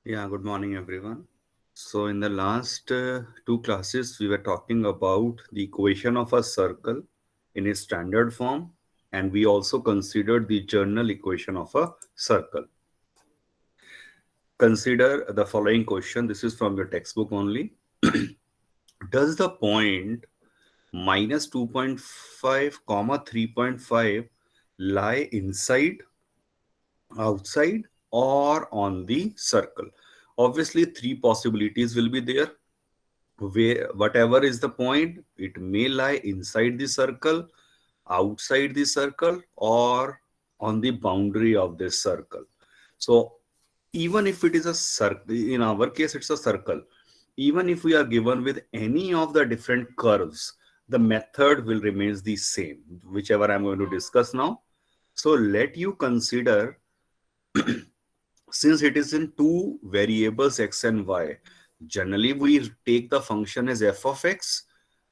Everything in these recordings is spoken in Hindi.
Yeah, good morning, everyone. So, in the last two classes, we were talking about the equation of a circle in its standard form, and we also considered the general equation of a circle. Consider the following question. This is from your textbook only. Does the point minus 2.5 comma 3.5 lie inside, outside, or on the circle? Obviously, three possibilities will be there. Where whatever is the point, it may lie inside the circle, outside the circle, or on the boundary of this circle. So even if it is a circle, in our case it's a circle, even if we are given with any of the different curves, the method will remains the same, whichever I'm going to discuss now. So let you consider, since it is in two variables x and y, generally we take the function as f of x.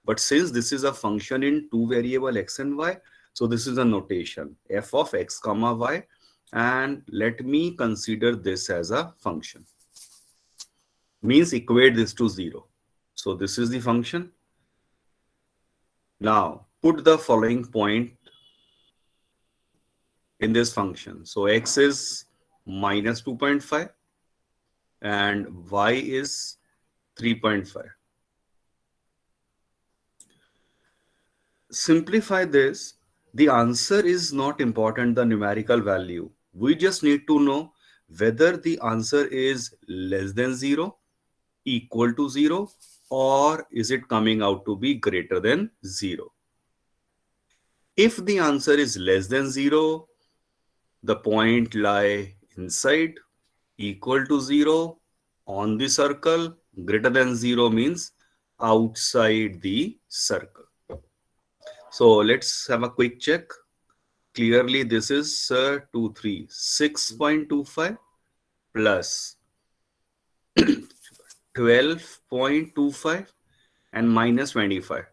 But since this is a function in two variable x and y, so this is a notation f of x comma y, and let me consider this as a function. Means equate this to 0. So this is the function. Now put the following point in this function. So x is minus 2.5 and y is 3.5. Simplify this. The answer is not important, the numerical value. We just need to know whether the answer is less than 0, equal to 0, or is it coming out to be greater than 0. If the answer is less than 0, the point lie inside, equal to 0, on the circle, greater than 0 means outside the circle. So let's have a quick check. Clearly, this is 6.25 plus 12.25 and minus 25.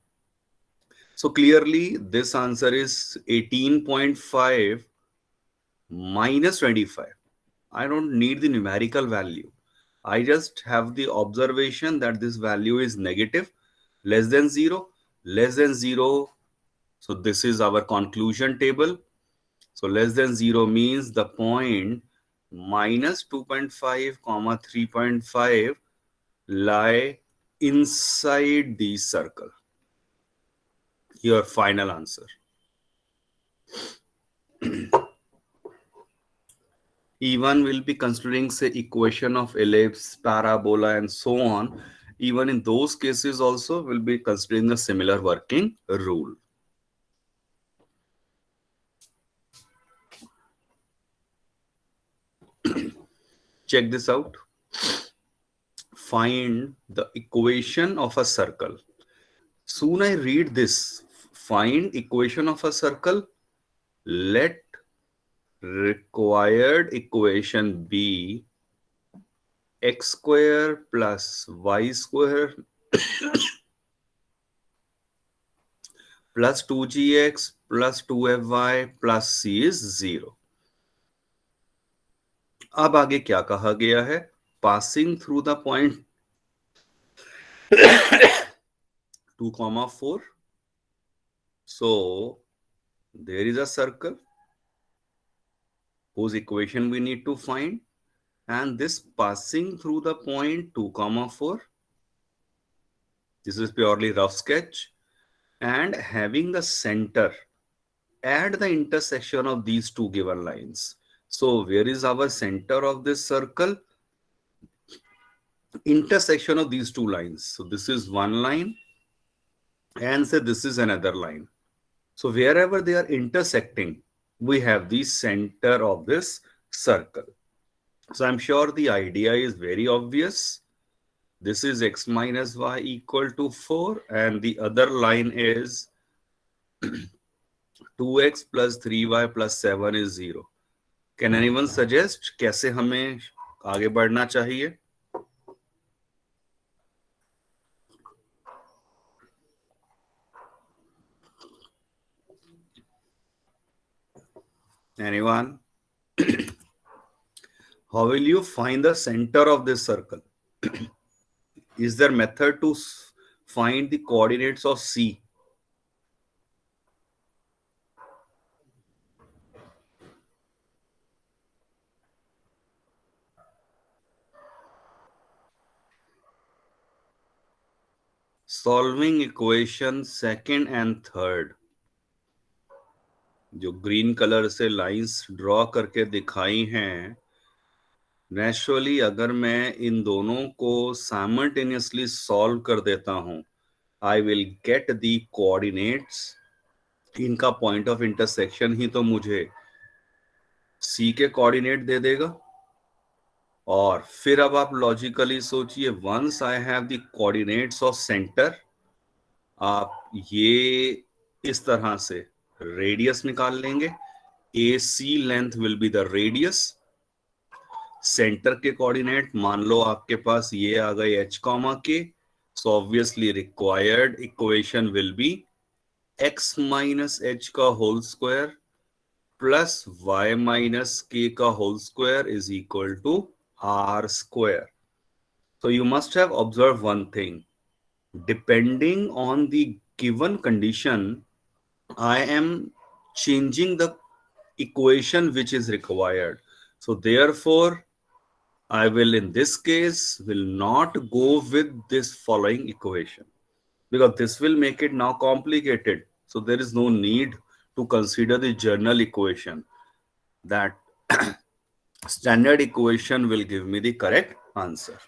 So clearly, this answer is 18.5 minus 25. I don't need the numerical value. I just have the observation that this value is negative, less than 0, less than 0. So this is our conclusion table. So less than 0 means the point minus 2.5 comma 3.5 lie inside the circle. Your final answer. Even we'll be considering, say, equation of ellipse, parabola, and so on. Even in those cases also, we'll be considering a similar working rule. Check this out. Find the equation of a circle. Soon I read this. Find equation of a circle. Let required equation be x square plus y square plus 2gx plus 2fy plus c is 0. अब आगे क्या कहा गया है? Passing through the point 2 comma 4. So there is a circle whose equation we need to find, and this passing through the point 2 comma 4. This is purely rough sketch, and having the center at the intersection of these two given lines. So where is our center of this circle? Intersection of these two lines. So this is one line, and say this is another line. So wherever they are intersecting, we have the center of this circle. So I'm sure the idea is very obvious. This is x minus y equal to 4, and the other line is 2x plus 3y plus 7 is 0. Can anyone suggest कैसे हमें आगे बढ़ना चाहिए? Anyone? How will you find the center of this circle? Is there method to find the coordinates of C? Solving equation second and third, जो ग्रीन कलर से लाइंस ड्रॉ करके दिखाई हैं, नेचुरली अगर मैं इन दोनों को साइमल्टेनियसली सॉल्व कर देता हूं, आई विल गेट दी कोऑर्डिनेट्स. इनका पॉइंट ऑफ इंटरसेक्शन ही तो मुझे सी के कोऑर्डिनेट दे देगा. और फिर अब आप लॉजिकली सोचिए, once I have the coordinates of centre, आप ये इस तरह से रेडियस निकाल लेंगे. A C length will be the radius. Centre के कोऑर्डिनेट मान लो आपके पास ये आ गए h कॉमा के, so obviously required equation will be x minus h का whole square plus y minus k का whole square is equal to r square. So you must have observed one thing. Depending on the given condition, I am changing the equation which is required. So therefore, I will in this case will not go with this following equation, because this will make it now complicated. So there is no need to consider the general equation. That standard equation will give me the correct answer.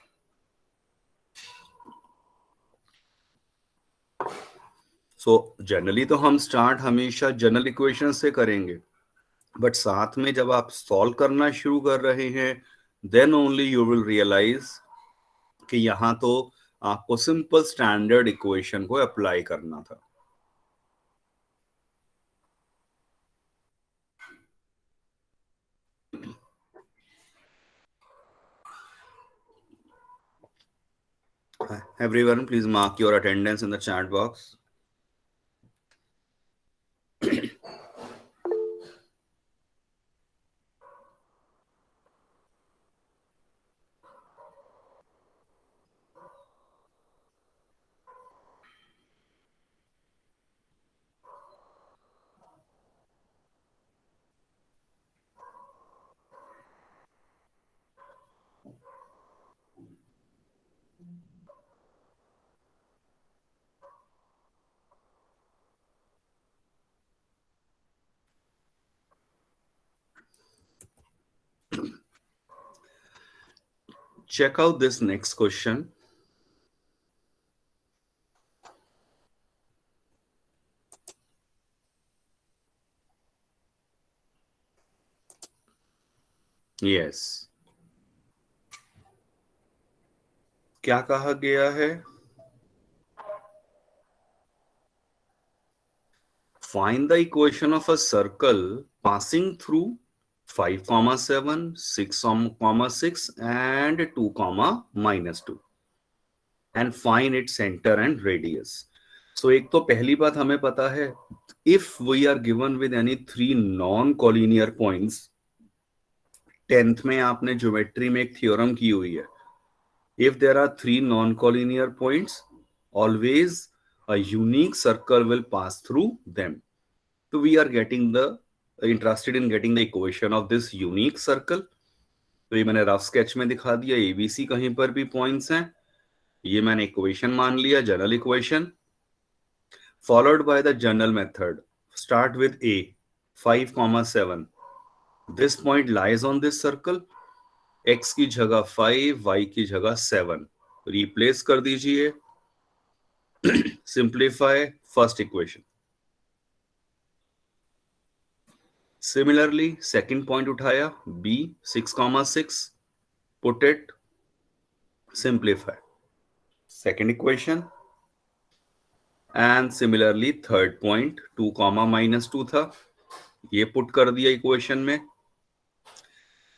So generally तो हम स्टार्ट हमेशा जनरल इक्वेशन से करेंगे, बट साथ में जब आप सॉल्व करना शुरू कर रहे हैं, then only you will realise कि यहां तो आपको सिंपल स्टैंडर्ड इक्वेशन को अप्लाई करना था. Everyone, please mark your attendance in the chat box. Check out this next question. Yes. क्या कहा गया है? Find the equation of a circle passing through 5,7, 6,6 and 2,-2 and find its center and radius. So एक तो पहली बात हमें पता है, if we are given with any 3 non-collinear points, 10th में आपने ज्योमेट्री में एक थ्योरम की हुई है, if there are 3 non-collinear points, always a unique circle will pass through them. So we are interested in getting the equation of this unique circle. तो ये मैंने रफ स्केच में दिखा दिया, ABC कहीं पर भी पॉइंट्स हैं, ये मैंने इक्वेशन मान लिया, general equation, followed by the general method. Start with A, 5,7. This point lies on this circle. X की जगह 5, Y की जगह 7. Replace कर दीजिए. Simplify first equation. Similarly, second point उठाया, B, 6,6. Put it. Simplify. Second equation. And similarly, third point, 2, -2 था, ये पुट कर दिया इक्वेशन में.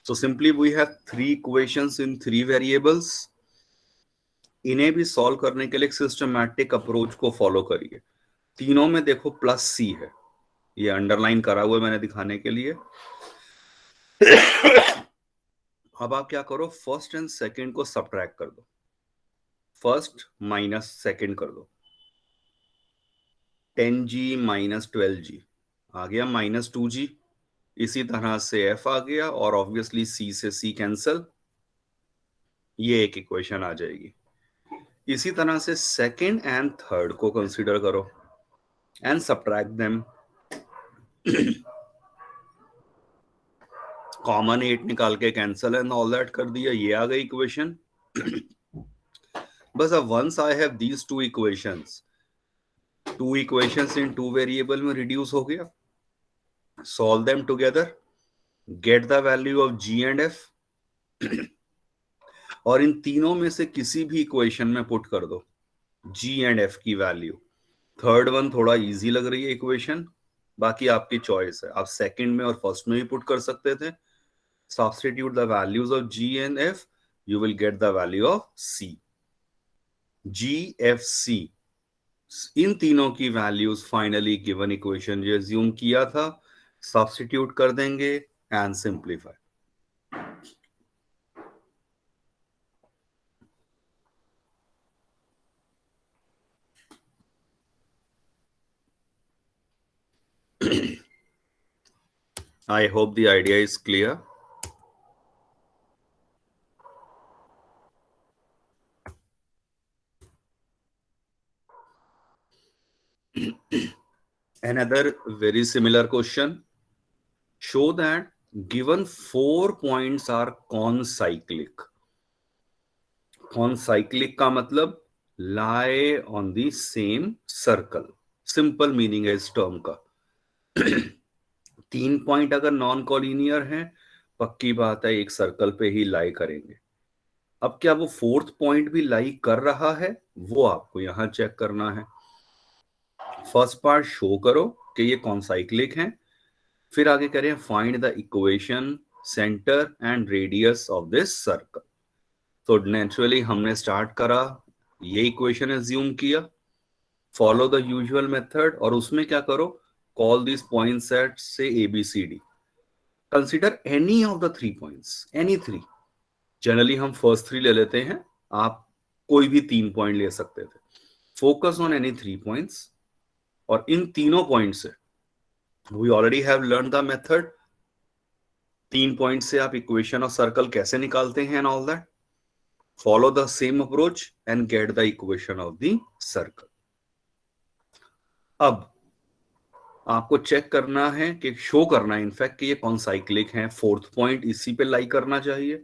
So simply we have 3 equations in 3 variables. इन्हें भी सॉल्व करने के लिए एक सिस्टमैटिक अप्रोच को फॉलो करिए. तीनों में देखो +C है, ये अंडरलाइन करा हुआ है मैंने दिखाने के लिए. अब आप क्या करो, फर्स्ट एंड सेकंड को सब्ट्रैक्ट कर दो, फर्स्ट माइनस सेकंड कर दो। 10G माइनस 12G आ गया -2G। इसी तरह से F आ गया और ऑब्वियसली C से C कैंसल, ये एक इक्वेशन आ जाएगी। इसी तरह से सेकंड एंड थर्ड को कंसीडर करो एंड सब्ट्रैक्ट देम। कॉमन 8 निकाल के कैंसल एंड ऑल दैट कर दिया, ये आ गई इक्वेशन। बस अब once I have these two equations, two equations in two variable में रिड्यूस हो गया, solve them together, get the value of G and F, और इन तीनों में से किसी भी इक्वेशन में पुट कर दो G एंड F की वैल्यू। थर्ड वन थोड़ा इजी लग रही है इक्वेशन, बाकी आपकी चॉइस है, आप सेकंड में और फर्स्ट में भी पुट कर सकते थे। Substitute the values of G and F, you will get the value of C. G, F, C, इन तीनों की वैल्यूज फाइनली गिवन इक्वेशन जो एज्यूम किया था सब्स्टिट्यूट कर देंगे and simplify. I hope the idea is clear. Another very similar question. Show that given 4 points are concyclic. Concyclic का मतलब lie on the same circle. Simple meaning है इस टर्म का। 3 पॉइंट अगर नॉन कॉलिनियर हैं, पक्की बात है एक सर्कल पे ही लाई करेंगे। अब क्या वो फोर्थ पॉइंट भी लाई कर रहा है, वो आपको यहां चेक करना है। फर्स्ट पार्ट शो करो कि ये कॉन्साइक्लिक हैं, फिर आगे करें find the equation, centre and radius of this circle. तो नेचुरली हमने स्टार्ट करा, ये इक्वेशन एज्यूम किया, फॉलो द यूजुअल मेथड, और उसमें क्या करो, कॉल दिस पॉइंट सेट से ABCD, consider any of the 3 points, any 3। Generally हम फर्स्ट 3 ले लेते हैं, आप कोई भी 3 पॉइंट ले सकते थे। फोकस ऑन एनी 3 पॉइंट्स, और इन तीनों पॉइंट से we already have learn the method. 3 point से आप इक्वेशन ऑफ सर्कल कैसे निकालते हैं and all that. Follow the same approach and get the equation of the circle. अब आपको चेक करना है कि शो करना है इनफैक्ट कि ये कॉन्साइक्लिक है, फोर्थ पॉइंट इसी पे लाई करना चाहिए।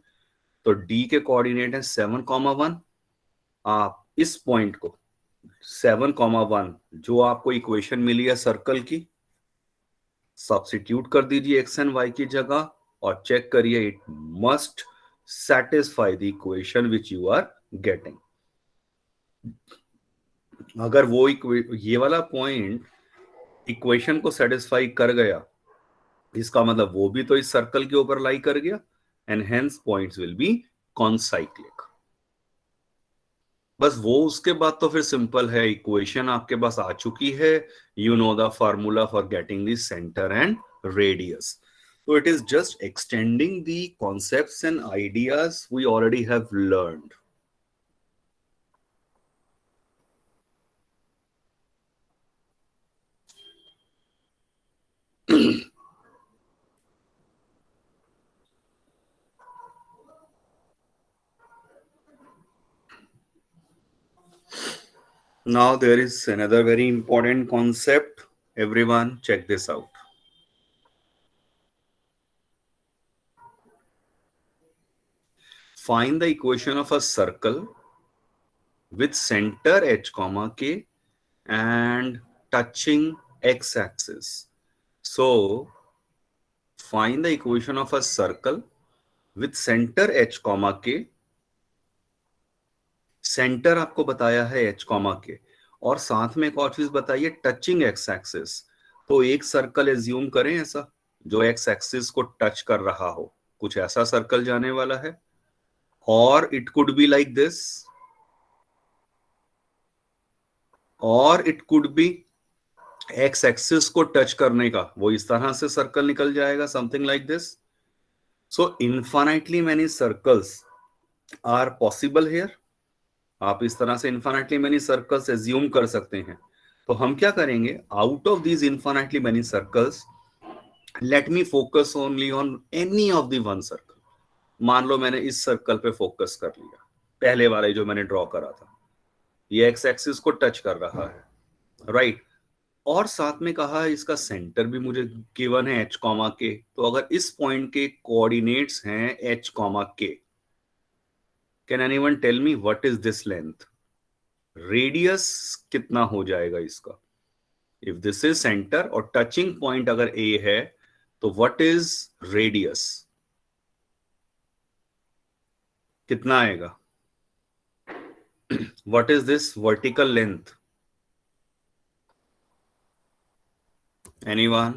तो D के कोऑर्डिनेट है 7,1। आप इस पॉइंट को 7,1 जो आपको इक्वेशन मिली है सर्कल की, सब्स्टिट्यूट कर दीजिए x एंड y की जगह और चेक करिए it must satisfy the equation which you are getting. अगर वो ये वाला पॉइंट इक्वेशन को सेटिस्फाई कर गया, इसका मतलब वो भी तो इस सर्कल के ऊपर लाई कर गया, and hence points will be concyclic. बस वो उसके बाद तो फिर सिंपल है, इक्वेशन आपके पास आ चुकी है, you know the formula for getting the centre and radius. So it is just extending the concepts and ideas we already have learned. Now there is another very important concept. Everyone check this out. Find the equation of a circle with center h comma k and touching x-axis. So find the equation of a circle with center h comma k, centre आपको बताया है h कॉमा के, और साथ में एक और चीज बताइए टचिंग एक्स एक्सिस। तो एक सर्कल एज्यूम करें ऐसा जो एक्स एक्सिस को टच कर रहा हो, कुछ ऐसा सर्कल जाने वाला है, और it could be like this, और it could be X axis को टच करने का वो इस तरह से सर्कल निकल जाएगा, something like this. So infinitely many circles are possible here. आप इस तरह से infinitely many circles assume कर सकते हैं. तो हम क्या करेंगे, out of these infinitely many circles, let me focus only on any of the one circle. मान लो मैंने इस सर्कल पे फोकस कर लिया, पहले वाले जो मैंने ड्रॉ करा था, ये एक्स एक्सिस को टच कर रहा है, राइट. और साथ में कहा है इसका सेंटर भी मुझे गिवन है एच कॉमा के. तो अगर इस पॉइंट के कोऑर्डिनेट्स हैं H comma K, can anyone tell me what is this length? Radius कितना हो जाएगा इसका? इफ दिस इज सेंटर और टचिंग पॉइंट अगर ए है, तो व्हाट इज रेडियस? कितना आएगा? What is this vertical length? Anyone?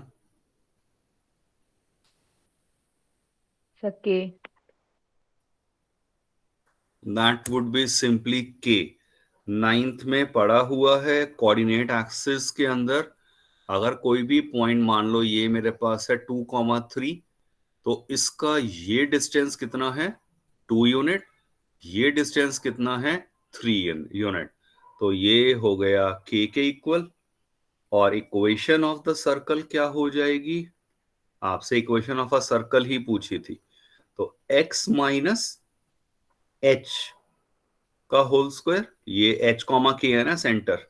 सके that would be simply K. Ninth में पड़ा हुआ है कोऑर्डिनेट एक्सिस के अंदर. अगर कोई भी पॉइंट मान लो ये मेरे पास है 2,3, तो इसका ये डिस्टेंस कितना है? 2 यूनिट. ये डिस्टेंस कितना है? 3 यूनिट. तो ये हो गया के इक्वल. और इक्वेशन ऑफ द सर्कल क्या हो जाएगी? आपसे इक्वेशन ऑफ अ सर्कल ही पूछी थी. तो x माइनस एच का होल स्क्वायर, ये h कॉमा के है ना सेंटर,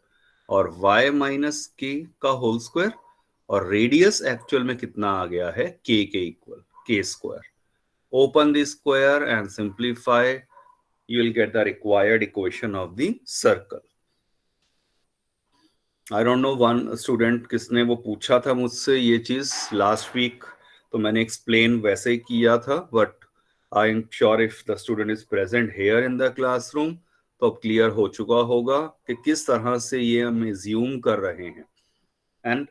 और y माइनस के का होल स्क्वायर. और रेडियस एक्चुअल में कितना आ गया है? के इक्वल के square. Open the square and simplify, you will get the required equation of the circle. I don't know one student किसने वो पूछा था मुझसे ये चीज लास्ट वीक, तो मैंने एक्सप्लेन वैसे ही किया था. But I am sure if the student is present here in the classroom, तो अब क्लियर हो चुका होगा कि किस तरह से ये हम एज्यूम कर रहे हैं. एंड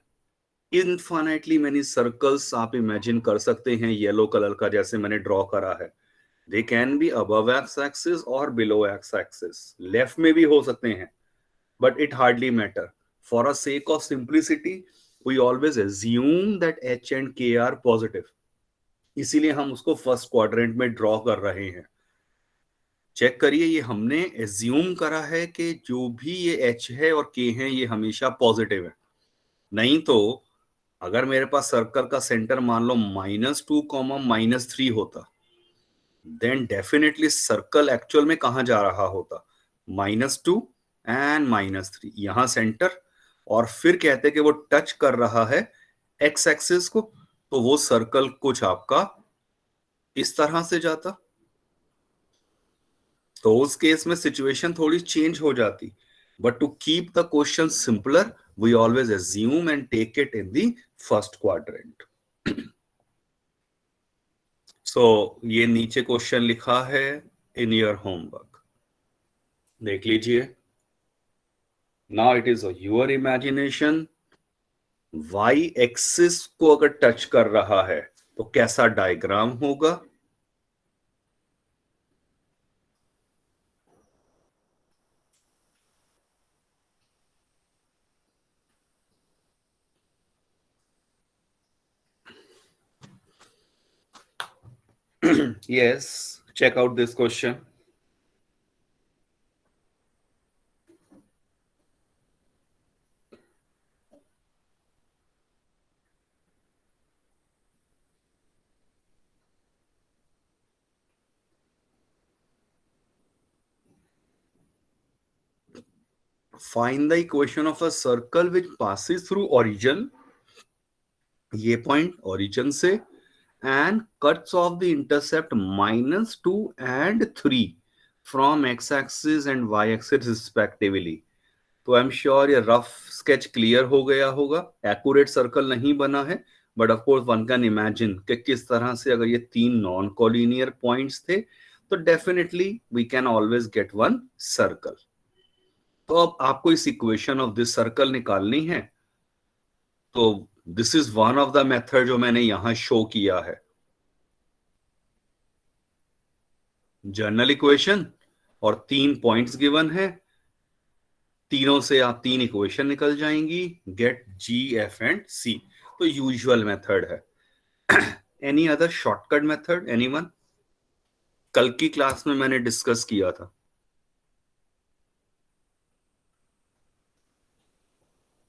इनफाइनाइटली मेनी सर्कल्स आप इमेजिन कर सकते हैं येलो कलर का जैसे मैंने ड्रॉ करा है. They can be above x axis और बिलो एक्स एक्सिस, लेफ्ट में भी हो सकते हैं, but it hardly matter. For a sake of simplicity, we always assume that h and k are positive. इसीलिए हम उसको फर्स्ट क्वाड्रेंट में ड्रॉ कर रहे हैं. चेक करिए, ये हमने एज्यूम करा है कि जो भी ये h है और k है ये हमेशा पॉजिटिव है. नहीं तो अगर मेरे पास सर्कल का सेंटर मान लो -2, -3 होता, देन डेफिनेटली सर्कल एक्चुअल में कहां जा रहा होता? -2 एंड -3, यहां सेंटर. और फिर कहते कि वो टच कर रहा है एक्स एक्सिस को, तो वो सर्कल कुछ आपका इस तरह से जाता. तो उस केस में सिचुएशन थोड़ी चेंज हो जाती. But to keep the question simpler, we always assume and take it in the first quadrant. So ये नीचे क्वेश्चन लिखा है इन योर होमवर्क, देख लीजिए. Now it is your imagination. Y axis को अगर टच कर रहा है तो कैसा डायग्राम होगा? Yes, check out this question. Find the equation of a circle which passes through origin, ये पॉइंट origin से, and cuts off the intercept -2 and 3 from x-axis and y-axis respectively. तो आई एम श्योर ये रफ स्केच क्लियर हो गया होगा. एक्यूरेट सर्कल नहीं बना है, but of course one can imagine कि किस तरह से अगर ये 3 नॉन कोलिनियर पॉइंट्स थे, तो definitely we can always get one circle. तो अब आपको इस इक्वेशन ऑफ दिस सर्कल निकालनी है. तो this is one of the method जो मैंने यहां शो किया है. जर्नल इक्वेशन और 3 पॉइंट्स गिवन है, तीनों से आप 3 इक्वेशन निकल जाएंगी. गेट जी, एफ एंड सी. तो यूजुअल मेथड है. Any other shortcut method anyone? कल की क्लास में मैंने डिस्कस किया था।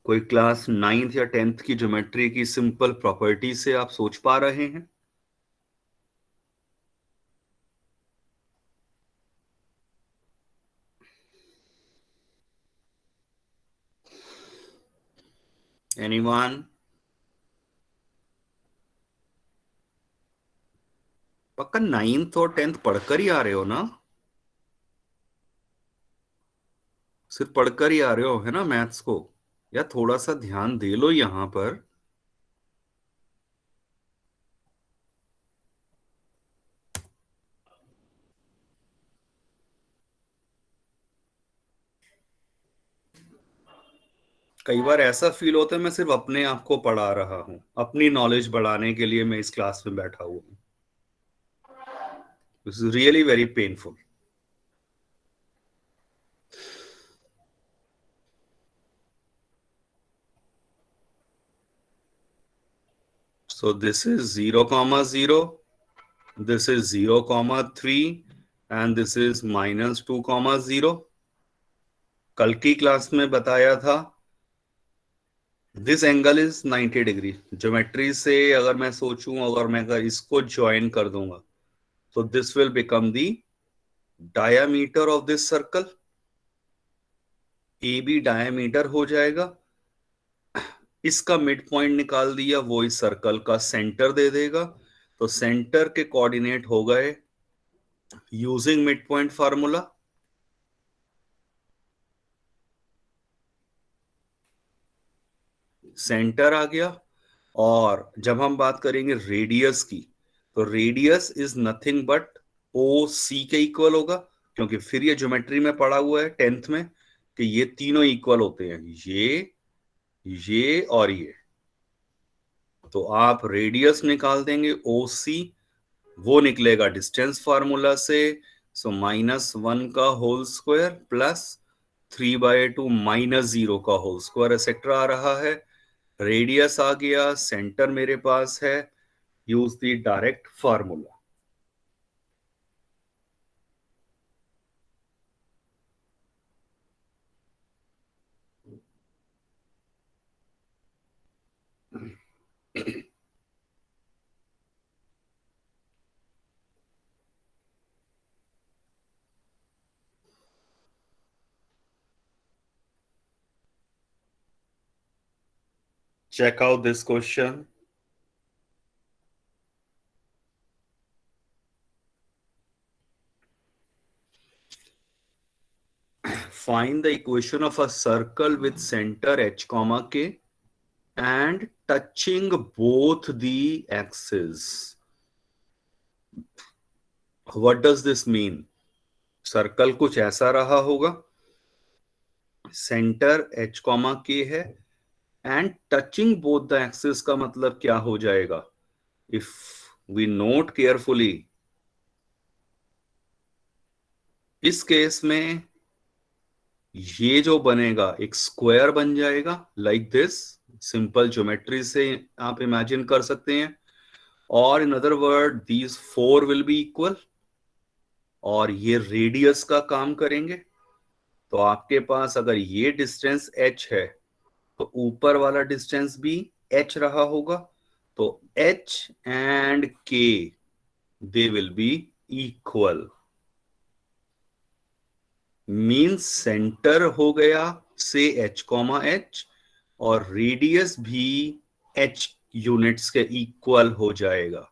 कोई क्लास 9th या 10th की ज्योमेट्री की सिंपल प्रॉपर्टी से आप सोच पा रहे हैं? एनीवन? पक्का 9th और 10th पढ़कर ही आ रहे हो ना? सिर्फ पढ़कर ही आ रहे हो है ना मैथ्स को? या थोड़ा सा ध्यान दे लो यहां पर। कई बार ऐसा फील होता है मैं सिर्फ अपने आप को पढ़ा रहा हूं, अपनी नॉलेज बढ़ाने के लिए मैं इस क्लास में बैठा हुआ हूं। This is really very painful. So this is 0,0, this is 0,3 and this is -2,0। कल की क्लास में बताया था this angle is 90 degree. Geometry से अगर मैं सोचूं, अगर मैं अगर इसको ज्वाइन कर दूंगा तो this will become the diameter of this circle. A B diameter हो जाएगा। इसका मिड पॉइंट निकाल दिया, वो इस सर्कल का सेंटर दे देगा। तो सेंटर के कोऑर्डिनेट हो गए using mid point formula. Centre आ गया। और जब हम बात करेंगे रेडियस की, तो radius is nothing but O C के इक्वल होगा। क्योंकि फिर ये ज्योमेट्री में पढ़ा हुआ है 10th में कि ये तीनों इक्वल होते हैं, ये और ये। तो आप रेडियस निकाल देंगे ओ सी, वो निकलेगा डिस्टेंस फार्मूला से। सो -1 का होल स्क्वायर प्लस 3/2 -0 का होल स्क्वायर एक्सेट्रा आ रहा है। रेडियस आ गया, सेंटर मेरे पास है, use the direct formula. Check out this question. Find the equation of a circle with center h comma k and touching both the axes. What does this mean? Circle कुछ ऐसा रहा होगा, सेंटर h कॉमा के है and touching both the axis का मतलब क्या हो जाएगा? इफ वी नोट केयरफुली, इस केस में ये जो बनेगा एक स्क्वायर बन जाएगा लाइक दिस। सिंपल ज्योमेट्री से आप इमेजिन कर सकते हैं। और in other word these four will be equal और ये रेडियस का काम करेंगे। तो आपके पास अगर ये डिस्टेंस h है तो ऊपर वाला डिस्टेंस भी h रहा होगा। तो h and k they will be equal. Means centre हो गया से h कॉमा h और रेडियस भी h यूनिट्स के इक्वल हो जाएगा।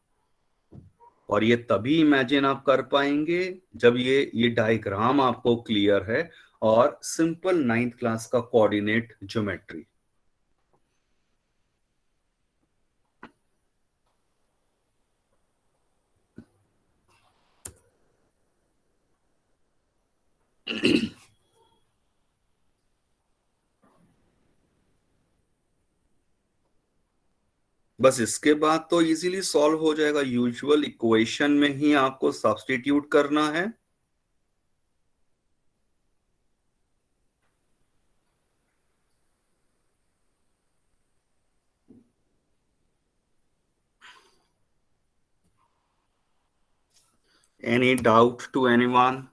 और ये तभी इमेजिन आप कर पाएंगे जब ये डायग्राम आपको क्लियर है और सिंपल 9th क्लास का कोऑर्डिनेट ज्योमेट्री। बस इसके बाद तो इजीली सॉल्व हो जाएगा। यूजुअल इक्वेशन में ही आपको सब्स्टिट्यूट करना है। Any doubt to anyone?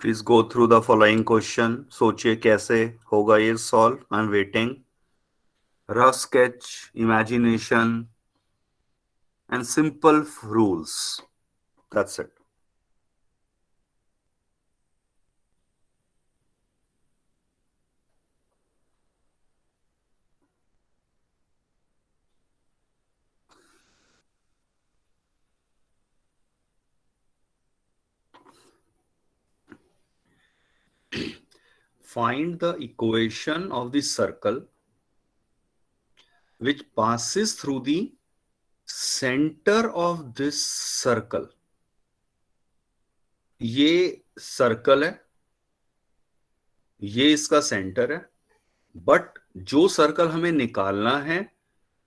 Please go through the following question. सोचिए कैसे होगा ये solve. I am waiting. Rough sketch, imagination and simple rules. That's it. Find the equation of the circle which passes through the center of this circle. ये सर्कल है, ये इसका सेंटर है, बट जो सर्कल हमें निकालना है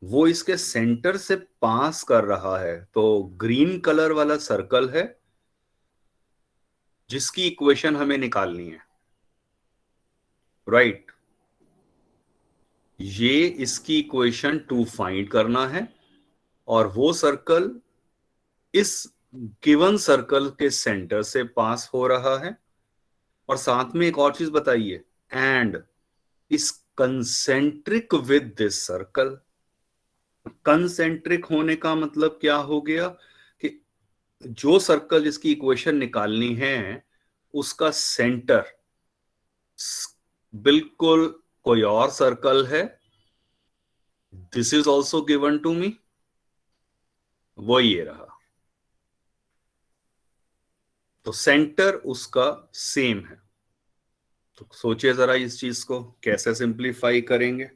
वो इसके सेंटर से पास कर रहा है. तो ग्रीन कलर वाला सर्कल है जिसकी इक्वेशन हमें निकालनी है. राइट. ये इसकी इक्वेशन 2 फाइंड करना है और वो सर्कल इस गिवन सर्कल के सेंटर से पास हो रहा है. और साथ में एक और चीज बताइए, एंड इस concentric with this circle. Concentric होने का मतलब क्या हो गया कि जो सर्कल जिसकी इक्वेशन निकालनी है उसका सेंटर बिल्कुल कोई और सर्कल है. This is also given to me. वो ये रहा. तो सेंटर उसका सेम है. तो सोचिए जरा इस चीज को कैसे सिंप्लीफाई करेंगे.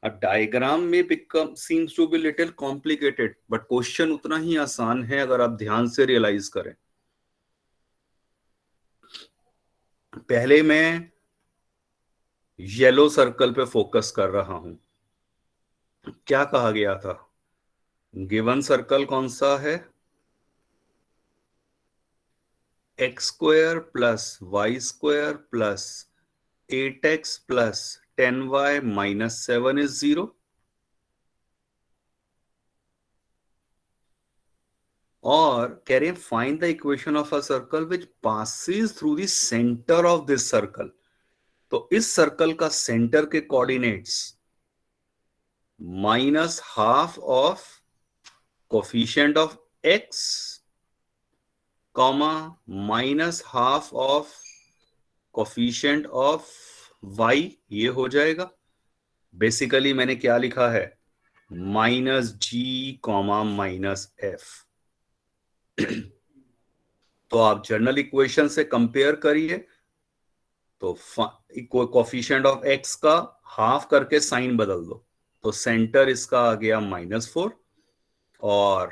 अब डायग्राम में become seems to be little complicated, but question उतना ही आसान है अगर आप ध्यान से रियलाइज करें. पहले मैं येलो सर्कल पे फोकस कर रहा हूं. क्या कहा गया था? गिवन सर्कल कौन सा है? X square plus Y square plus 8x plus 10y minus 7 is 0. और कह रहे हैं find the equation of a circle which passes through the centre of this circle. तो इस सर्कल का सेंटर के coordinates minus half of coefficient of x comma minus half of coefficient of y. ये हो जाएगा. बेसिकली मैंने क्या लिखा है? Minus G comma minus F. तो आप जनरल इक्वेशन से कंपेयर करिए. तो कोफिशिएंट ऑफ x का हाफ करके साइन बदल दो. तो सेंटर इसका आ गया -4 और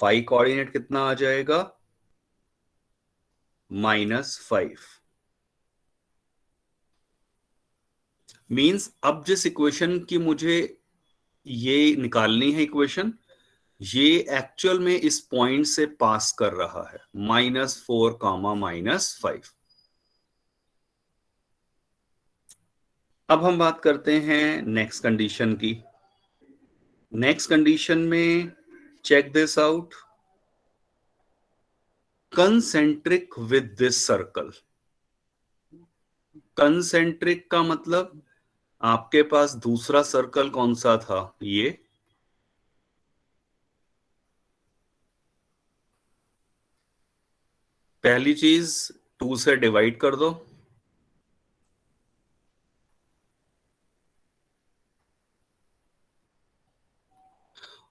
फाई कोऑर्डिनेट कितना आ जाएगा? -5. मींस अब जिस इक्वेशन की मुझे ये निकालनी है इक्वेशन, ये एक्चुअल में इस पॉइंट से पास कर रहा है -4 कामा -5. अब हम बात करते हैं नेक्स्ट कंडीशन की. नेक्स्ट कंडीशन में check this out. Concentric with this circle. Concentric का मतलब आपके पास दूसरा सर्कल कौन सा था? ये. पहली चीज 2 से डिवाइड कर दो.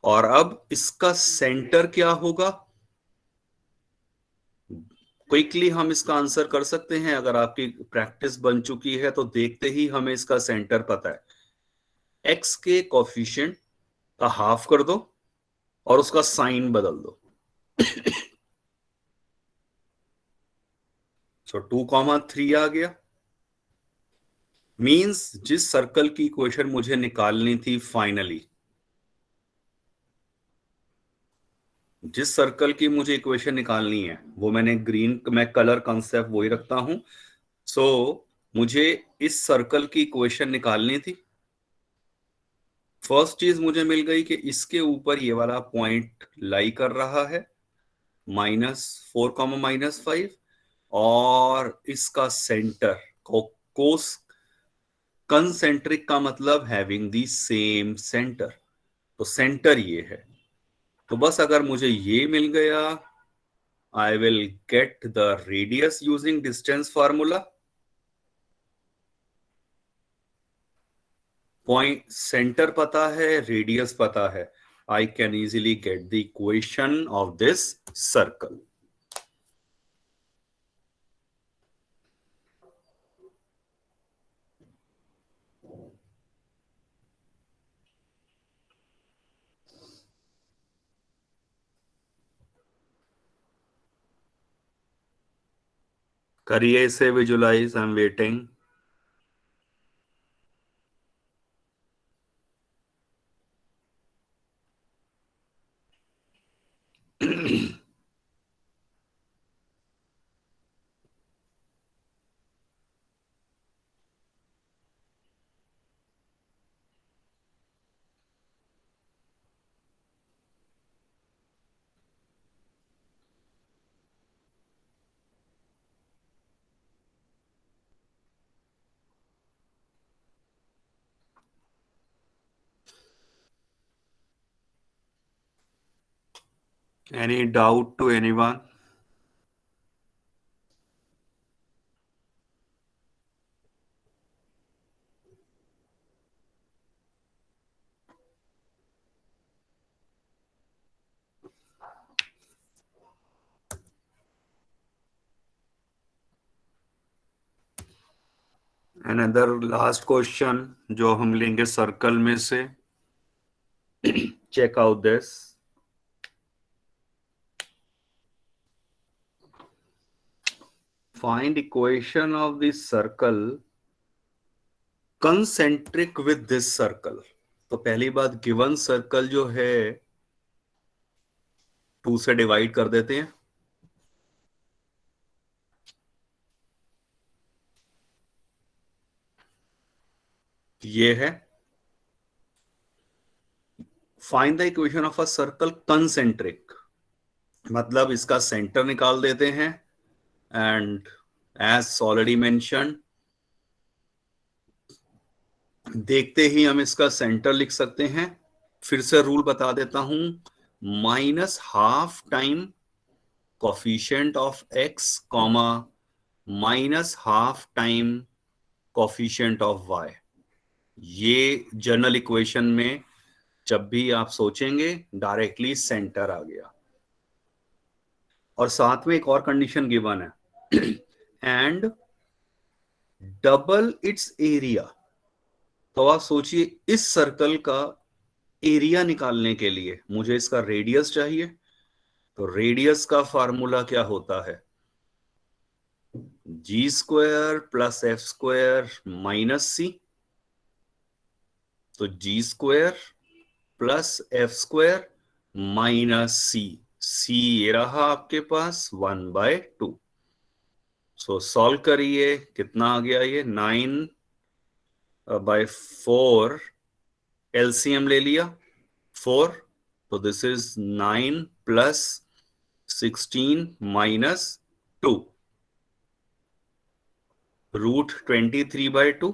और अब इसका सेंटर क्या होगा? क्विकली हम इसका आंसर कर सकते हैं. अगर आपकी प्रैक्टिस बन चुकी है तो देखते ही हमें इसका सेंटर पता है. एक्स के कोफिशिएंट का हाफ कर दो और उसका साइन बदल दो. सो 2,3 आ गया. मींस जिस सर्कल की इक्वेशन मुझे निकालनी थी फाइनली, जिस सर्कल की मुझे इक्वेशन निकालनी है वो मैंने ग्रीन में कलर कंसेप्ट वही रखता हूं। सो मुझे इस सर्कल की इक्वेशन निकालनी थी। फर्स्ट चीज मुझे मिल गई कि इसके ऊपर ये वाला पॉइंट लाई कर रहा है, -4, -5, और इसका सेंटर को कोस कंसेंट्रिक का मतलब हैविंग दी सेम सेंटर, तो सेंटर ये है। तो बस अगर मुझे ये मिल गया, I will get the radius using distance formula. Point centre पता है, रेडियस पता है, I can easily get the equation of this circle. करिए इसे visualise, I am waiting. Any doubt to anyone? Another last question जो हम लेंगे सर्कल में से, check out this. Find equation of this circle concentric with this circle. तो पहली बात, गिवन सर्कल जो है 2 से डिवाइड कर देते हैं। ये है find the equation of a circle concentric, मतलब इसका सेंटर निकाल देते हैं। एंड एज ऑलरेडी मेंशन, देखते ही हम इसका सेंटर लिख सकते हैं। फिर से रूल बता देता हूं, -12 time coefficient of x, comma -12 time coefficient of y। ये जनरल इक्वेशन में जब भी आप सोचेंगे डायरेक्टली सेंटर आ गया। और साथ में एक और कंडीशन गिवन है, एंड डबल इट्स एरिया। तो आप सोचिए, इस सर्कल का एरिया निकालने के लिए मुझे इसका रेडियस चाहिए। तो रेडियस का फार्मूला क्या होता है? g² + f² - c। तो g² + f² - c। c ये रहा आपके पास 1/2। सो सॉल्व करिए, कितना आ गया ये? 9/4। एलसीएम ले लिया 4, तो दिस इज 9 + 16 - 2, √23/2।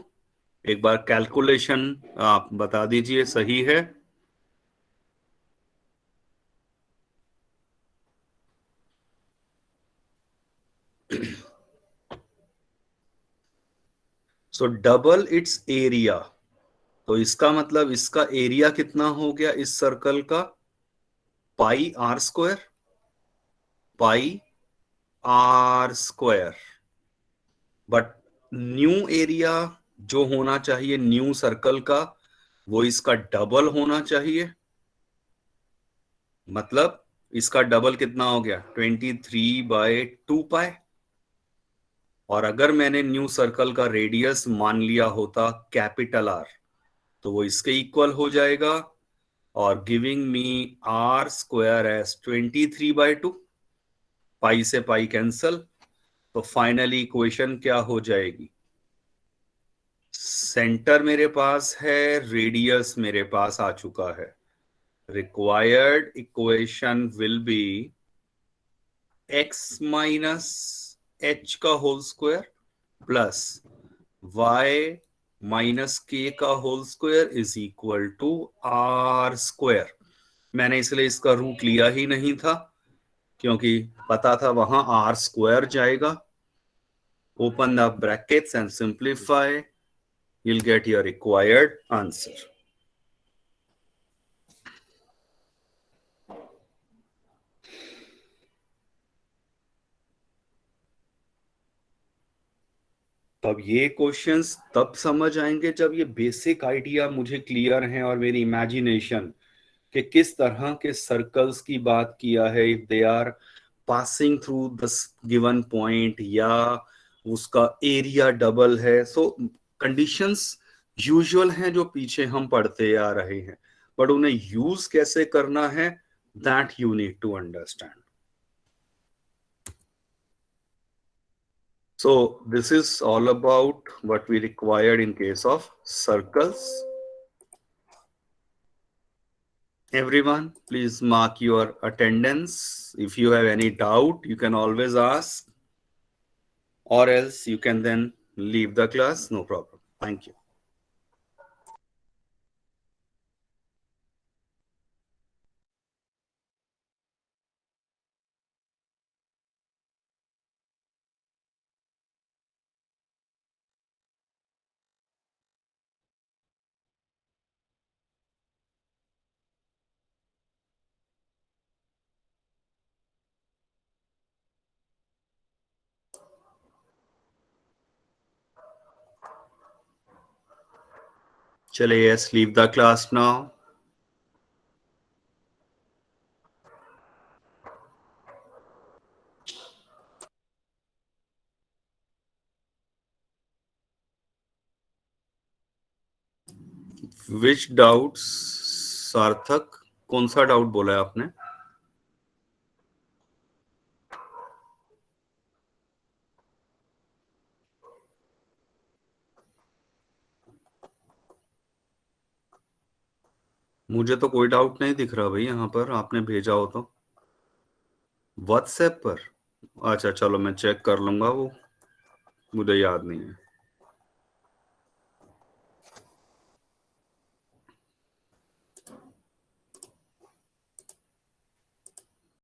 एक बार कैलकुलेशन आप बता दीजिए, सही है? सो डबल इट्स एरिया, तो इसका मतलब इसका एरिया कितना हो गया इस सर्कल का? πr², πr²। But new area जो होना चाहिए न्यू सर्कल का, वो इसका डबल होना चाहिए। मतलब इसका डबल कितना हो गया? 23/2π। और अगर मैंने न्यू सर्कल का रेडियस मान लिया होता कैपिटल R, तो वो इसके इक्वल हो जाएगा और giving me R square as 23/2, pi से पाई कैंसल, तो फाइनली इक्वेशन क्या हो जाएगी? सेंटर मेरे पास है, रेडियस मेरे पास आ चुका है। Required equation will be x minus H का whole square plus y minus K का whole square is equal to R square. मैंने इसलिए इसका रूट लिया ही नहीं था, क्योंकि पता था वहां आर स्क्वायर जाएगा। Open the brackets and simplify, you'll get your required answer. तब ये क्वेश्चंस तब समझ आएंगे जब ये बेसिक आइडिया मुझे क्लियर है और मेरी इमेजिनेशन कि किस तरह के सर्कल्स की बात किया है, if they are passing through the given point या उसका एरिया डबल है। सो कंडीशंस यूजुअल हैं जो पीछे हम पढ़ते आ रहे हैं, बट उन्हें यूज कैसे करना है, that you need to understand. So this is all about what we required in case of circles. Everyone, please mark your attendance. If you have any doubt, you can always ask, or else you can then leave the class, no problem. Thank you. Chale, yes, leave the class now. Which doubts? सार्थक, कौन सा डाउट बोला है आपने? मुझे तो कोई डाउट नहीं दिख रहा भाई, यहाँ पर आपने भेजा हो तो व्हाट्सएप पर। अच्छा चलो, मैं चेक कर लूंगा, वो मुझे याद नहीं है।